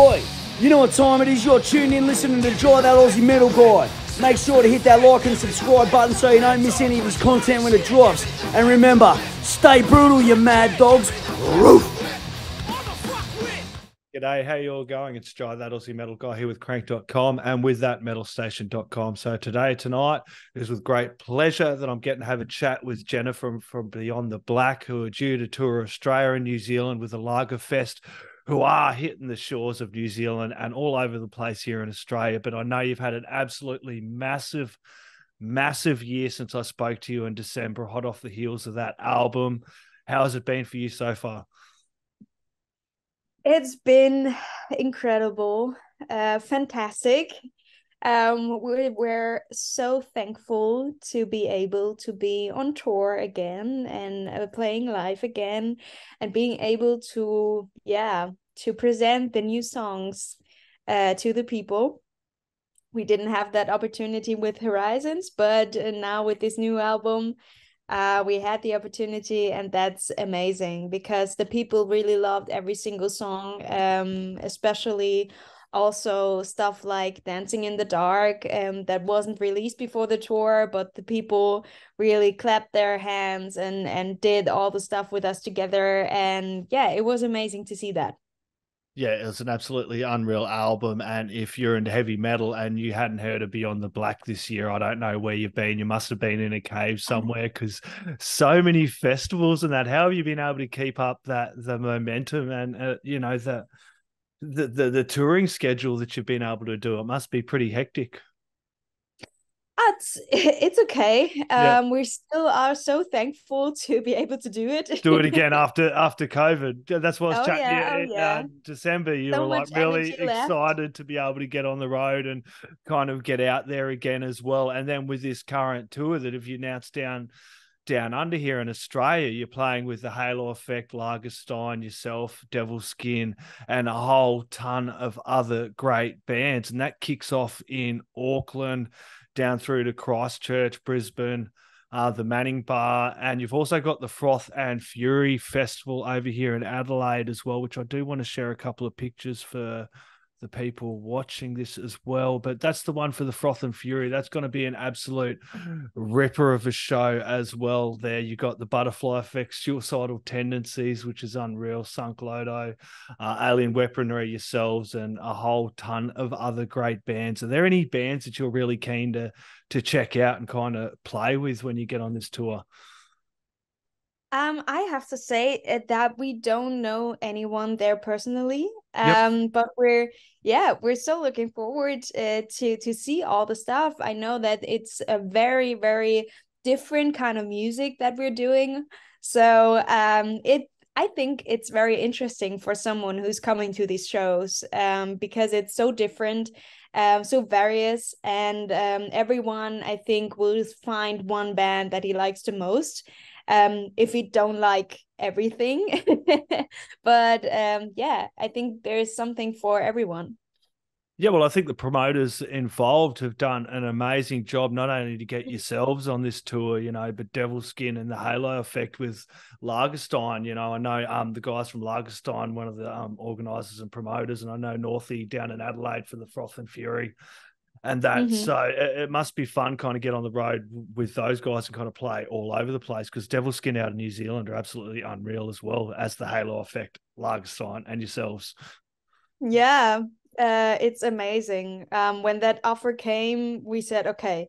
Oi, you know what time it is? You're tuned in listening to Dry That Aussie Metal Guy. Make sure to hit that like and subscribe button so you don't miss any of his content when it drops. And remember, stay brutal, you mad dogs. Roof! G'day, how you all going? It's Dry That Aussie Metal Guy here with crank.com and with that metalstation.com. So tonight, it is with great pleasure that I'm getting to have a chat with Jenna from Beyond the Black, who are due to tour Australia and New Zealand with the Lagerfest, who are hitting the shores of New Zealand and all over the place here in Australia. But I know you've had an absolutely massive year since I spoke to you in December, hot off the heels of that album. How has it been for you so far? It's been incredible, fantastic. We're so thankful to be able to be on tour again and playing live again and being able to present the new songs to the people. We didn't have that opportunity with Horizons, but now with this new album, we had the opportunity, and that's amazing because the people really loved every single song, especially also stuff like Dancing in the Dark, that wasn't released before the tour, but the people really clapped their hands and did all the stuff with us together. And yeah, it was amazing to see that. Yeah, it's an absolutely unreal album. And if you're into heavy metal and you hadn't heard of Beyond the Black this year, I don't know where you've been. You must have been in a cave somewhere because so many festivals and that. How have you been able to keep up the momentum and the touring schedule that you've been able to do? It must be pretty hectic. It's okay. Yeah. We still are so thankful to be able to do it. Do it again after COVID. That's what I was chatting yeah, to you in December. You so were like much really energy left. excited to be able to get on the road and kind of get out there again as well. And then with this current tour that have you announced down under here in Australia, you're playing with the Halo Effect, Lagerfest, yourself, DEVILSKIN, and a whole ton of other great bands. And that kicks off in Auckland, down through to Christchurch, Brisbane, the Manning Bar, and you've also got the Froth and Fury Festival over here in Adelaide as well, which I do want to share a couple of pictures for the people watching this as well. But that's the one for the Froth and Fury. That's going to be an absolute ripper of a show as well. There you got the Butterfly Effect, Suicidal Tendencies, which is unreal, Sunk Lodo, Alien Weaponry, yourselves, and a whole ton of other great bands. Are there any bands that you're really keen to check out and kind of play with when you get on this tour? I have to say that we don't know anyone there personally. Yep. But we're so looking forward to see all the stuff. I know that it's a very, very different kind of music that we're doing. So I think it's very interesting for someone who's coming to these shows, because it's so different, so various, and everyone I think will find one band that he likes the most, if we don't like everything. But I think there's something for everyone. Yeah, well, I think the promoters involved have done an amazing job, not only to get yourselves on this tour, but DEVILSKIN and the Halo Effect with Lagerfest. I know the guys from Lagerfest, one of the organisers and promoters, and I know Northie down in Adelaide for the Froth and Fury. And that, so it must be fun kind of get on the road with those guys and kind of play all over the place, because DEVILSKIN out of New Zealand are absolutely unreal as well as the Halo Effect, Lagerfest, and yourselves. Yeah, it's amazing. When that offer came, we said, okay,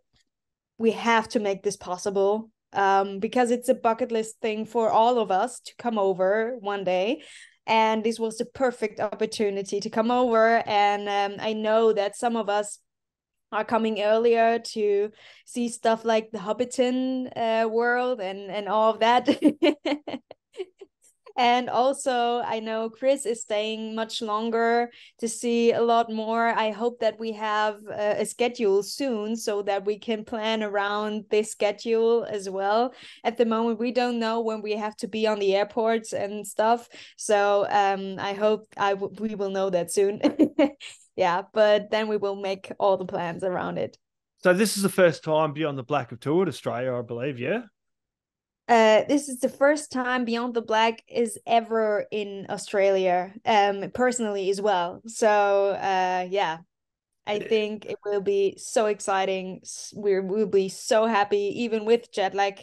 we have to make this possible, because it's a bucket list thing for all of us to come over one day. And this was the perfect opportunity to come over. And I know that some of us are coming earlier to see stuff like the Hobbiton world and all of that. And also, I know Chris is staying much longer to see a lot more. I hope that we have a schedule soon so that we can plan around this schedule as well. At the moment, we don't know when we have to be on the airports and stuff. So I hope we will know that soon. Yeah, but then we will make all the plans around it. So this is the first time Beyond the Black have toured Australia, I believe, yeah? This is the first time Beyond the Black is ever in Australia, personally as well. So yeah, I think it will be so exciting. We'll be so happy, even with jet lag.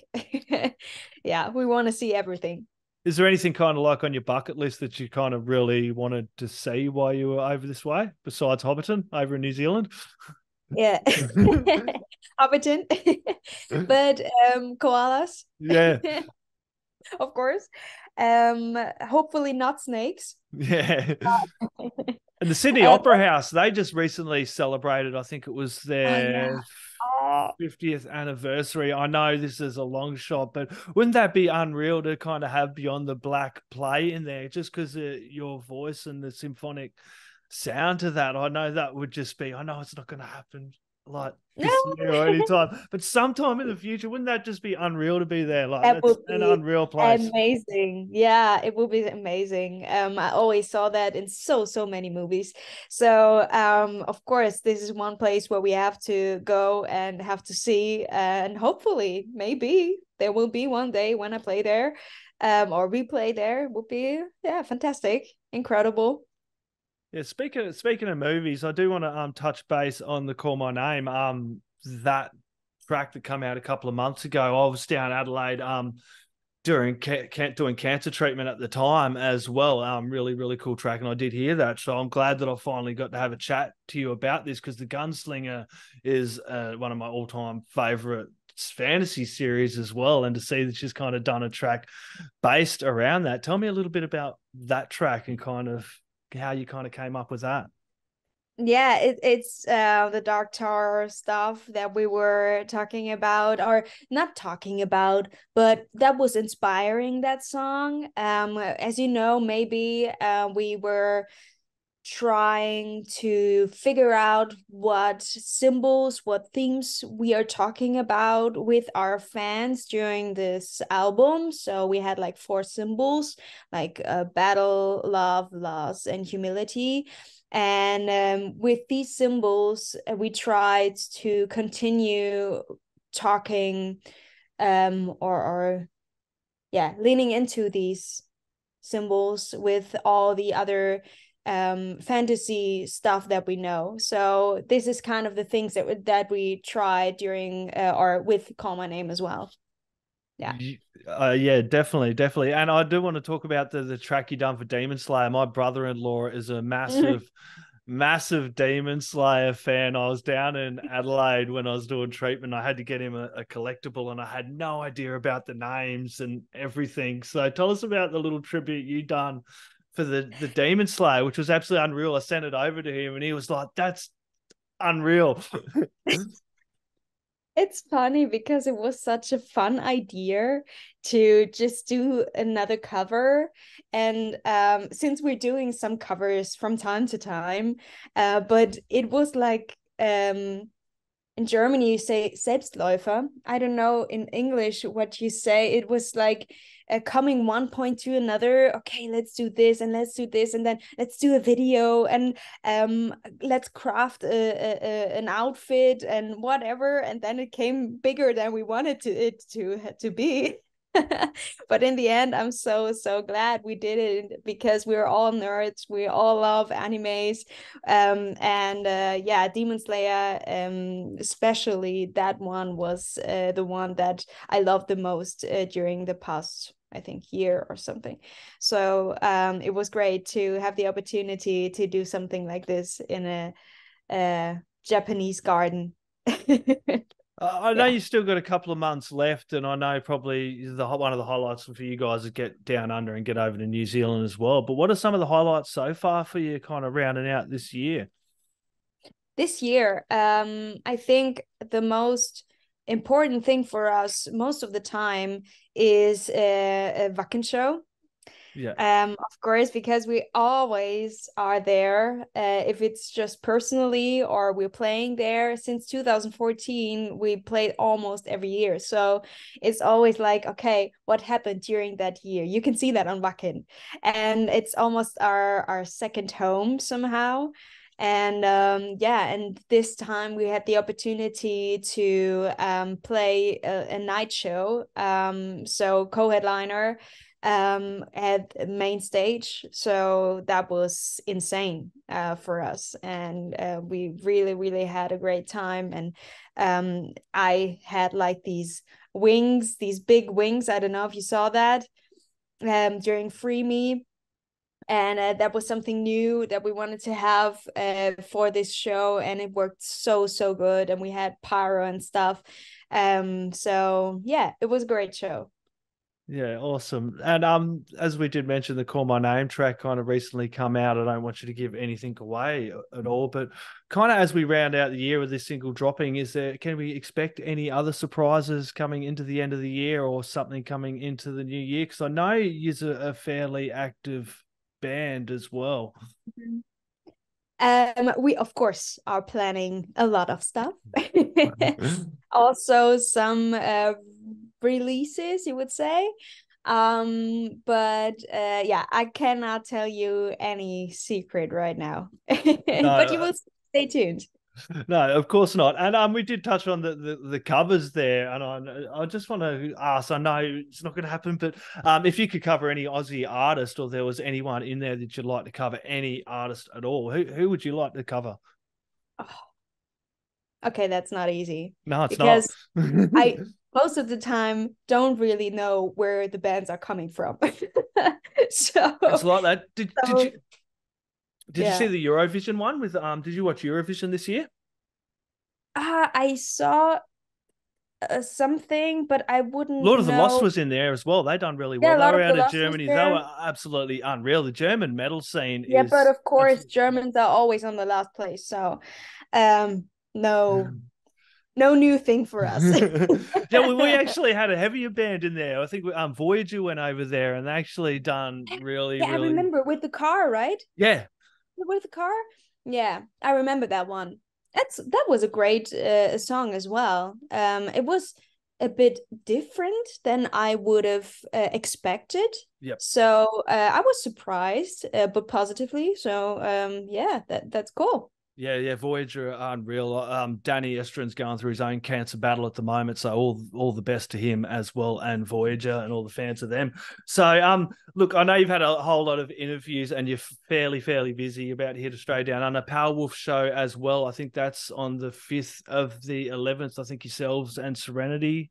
Yeah, we want to see everything. Is there anything kind of like on your bucket list that you kind of really wanted to see while you were over this way, besides Hobbiton over in New Zealand? Yeah. Hobbiton. But koalas. Yeah. Of course. Hopefully not snakes. Yeah. And the Sydney Uh, Opera House, they just recently celebrated, I think it was oh yeah. their Oh, 50th anniversary. I know this is a long shot, but wouldn't that be unreal to kind of have Beyond the Black play in there just because your voice and the symphonic sound to that? I know that would just be, I know it's not going to happen like no. this year or anytime, but sometime in the future, wouldn't that just be unreal to be there? Like, That that's would an be unreal place. amazing. Yeah, it would be amazing. I always saw that in so many movies. So of course this is one place where we have to go and have to see, and hopefully maybe there will be one day when I play there, or we play there. Would be, yeah, fantastic, incredible. Yeah, speaking of movies, I do want to touch base on the Call My Name. That track that came out a couple of months ago. I was down Adelaide during doing cancer treatment at the time as well. Really cool track, and I did hear that. So I'm glad that I finally got to have a chat to you about this, because the Gunslinger is one of my all time favorite fantasy series as well, and to see that she's kind of done a track based around that. Tell me a little bit about that track and kind of how you kind of came up with that. Yeah, it's the Dark Tower stuff that we were talking about, or not talking about, but that was inspiring that song. As you know, maybe we were trying to figure out what symbols, what themes we are talking about with our fans during this album. So we had like four symbols, like battle, love, loss, and humility. And with these symbols, we tried to continue talking, or yeah, leaning into these symbols with all the other fantasy stuff that we know. So this is kind of the things that we tried during or with Call My Name as well. Yeah. Yeah, definitely. And I do want to talk about the track you done for Demon Slayer. My brother-in-law is a massive Demon Slayer fan. I was down in Adelaide when I was doing treatment. I had to get him a collectible, and I had no idea about the names and everything. So tell us about the little tribute you done for the Demon Slayer, which was absolutely unreal. I sent it over to him, and he was like, "That's unreal." It's funny because it was such a fun idea to just do another cover. And since we're doing some covers from time to time, but it was like, in Germany you say Selbstläufer. I don't know in English what you say. It was like coming one point to another. Okay, let's do this and let's do this, and then let's do a video, and let's craft an outfit and whatever. And then it came bigger than we wanted it to be. But in the end, I'm so glad we did it, because we're all nerds. We all love animes. And yeah, Demon Slayer, especially that one was the one that I loved the most during the past, I think, year or something. So it was great to have the opportunity to do something like this in a Japanese garden. I know Yeah. you still got a couple of months left, and I know probably one of the highlights for you guys is get down under and get over to New Zealand as well. But what are some of the highlights so far for you, kind of rounding out this year? This year, I think the most important thing for us most of the time is a Wacken show. Yeah. Of course, because we always are there, if it's just personally or we're playing there. Since 2014, we played almost every year. So it's always like, okay, what happened during that year? You can see that on Wacken. And it's almost our second home somehow. And and this time we had the opportunity to play a night show, so co-headliner at main stage, so that was insane for us, and we really had a great time. And I had like these big wings, I don't know if you saw that, during Free Me, and that was something new that we wanted to have for this show, and it worked so good, and we had pyro and stuff. So yeah, it was a great show. Yeah, awesome. And as we did mention, the Call My Name track kind of recently come out. I don't want you to give anything away at all, but kind of as we round out the year with this single dropping, can we expect any other surprises coming into the end of the year, or something coming into the new year? Because I know you're a fairly active band as well. We of course are planning a lot of stuff. Also some releases, you would say. But yeah, I cannot tell you any secret right now. But you will stay tuned. No, of course not. And we did touch on the covers there, and I just want to ask. I know it's not going to happen, but if you could cover any Aussie artist, or there was anyone in there that you'd like to cover, any artist at all, who would you like to cover? Oh, okay, that's not easy. No, it's because not. I most of the time don't really know where the bands are coming from. So It's like that. Did you see yeah. the Eurovision one with Did you watch Eurovision this year? I saw something, but I wouldn't Lord of the Lost know. was in there as well. They done really well. Yeah, a They lot were of the out of Lost was Germany. They there. were absolutely unreal. The German metal scene Yeah, but is of course absolutely... Germans are always on the last place. So no new thing for us. Yeah, we actually had a heavier band in there. I think Voyager went over there, and they actually done really, Yeah, I really... remember with the car, right? Yeah. With the car? Yeah, I remember that one. That was a great song as well. It was a bit different than I would have expected. Yep. So I was surprised, but positively. So yeah, that's cool. Yeah, Voyager are unreal. Danny Estrin's going through his own cancer battle at the moment, so all the best to him as well, and Voyager and all the fans of them. So, look, I know you've had a whole lot of interviews, and you're fairly busy about here to Stray Down Under. Powerwolf show as well. I think that's on the 5th of the 11th. I think yourselves and Serenity.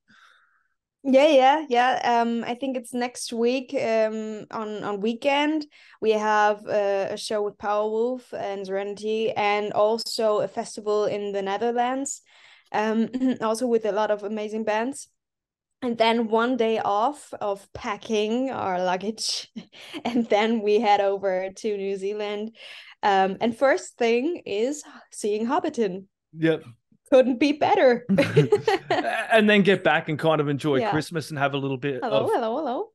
Yeah. I think it's next week. On weekend we have a show with Powerwolf and Serenity, and also a festival in the Netherlands. Also with a lot of amazing bands. And then one day off of packing our luggage, and then we head over to New Zealand. And first thing is seeing Hobbiton. Yep. Couldn't be better. And then get back and kind of enjoy Yeah. Christmas and have a little bit Hello, of... hello.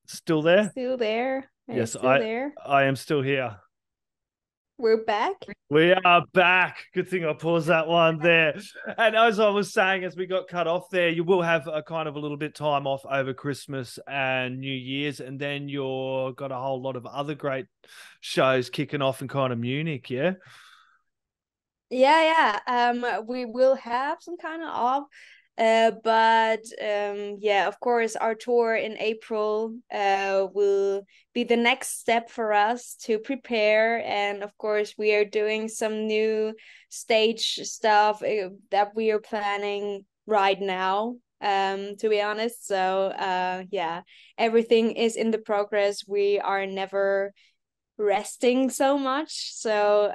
Still there? Still there. Yes, Still there. I am still here. We're back. We are back. Good thing I paused that one there. And as I was saying, as we got cut off there, you will have a kind of a little bit time off over Christmas and New Year's, and then you're got a whole lot of other great shows kicking off in kind of Munich, yeah? Yeah. We will have some kind of off. But yeah, of course, our tour in April will be the next step for us to prepare. And of course, we are doing some new stage stuff that we are planning right now, to be honest. So yeah, everything is in the progress. We are never resting so much. So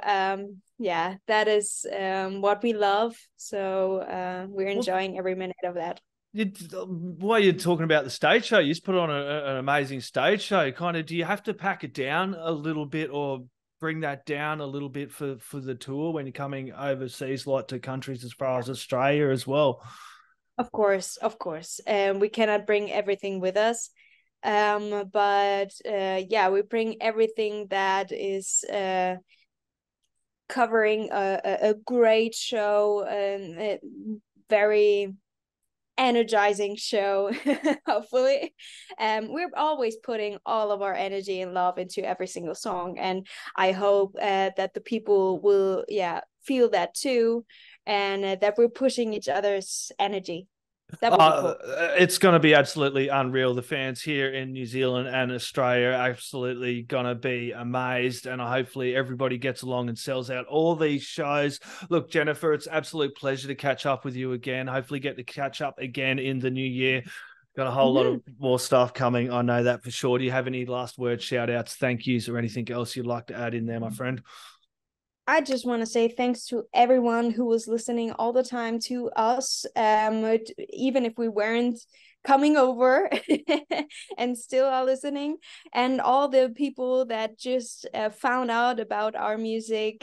yeah, that is what we love. So we're enjoying every minute of that. While you're talking about the stage show, you just put on an amazing stage show. Kind of, do you have to pack it down a little bit, or bring that down a little bit for the tour when you're coming overseas, like to countries as far as Australia as well? Of course. We cannot bring everything with us. But yeah, we bring everything that is covering a great show, and very energizing show. Hopefully, we're always putting all of our energy and love into every single song, and I hope that the people will feel that too, and that we're pushing each other's energy. That would be cool. It's going to be absolutely unreal. The fans here in New Zealand and Australia are absolutely going to be amazed, and hopefully everybody gets along and sells out all these shows. Look, Jennifer, it's an absolute pleasure to catch up with you again. Hopefully get to catch up again in the new year. Got a whole lot of more stuff coming. I know that for sure. Do you have any last words, shout outs, thank yous, or anything else you'd like to add in there, my friend? I just want to say thanks to everyone who was listening all the time to us, even if we weren't coming over and still are listening, and all the people that just found out about our music.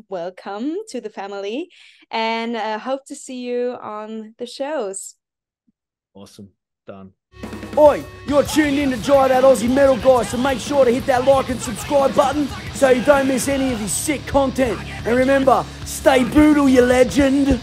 Welcome to the family, and hope to see you on the shows. Awesome. Done. Oi, you're tuned in to Jai That Aussie Metal Guy, so make sure to hit that like and subscribe button so you don't miss any of his sick content. And remember, stay brutal, you legend.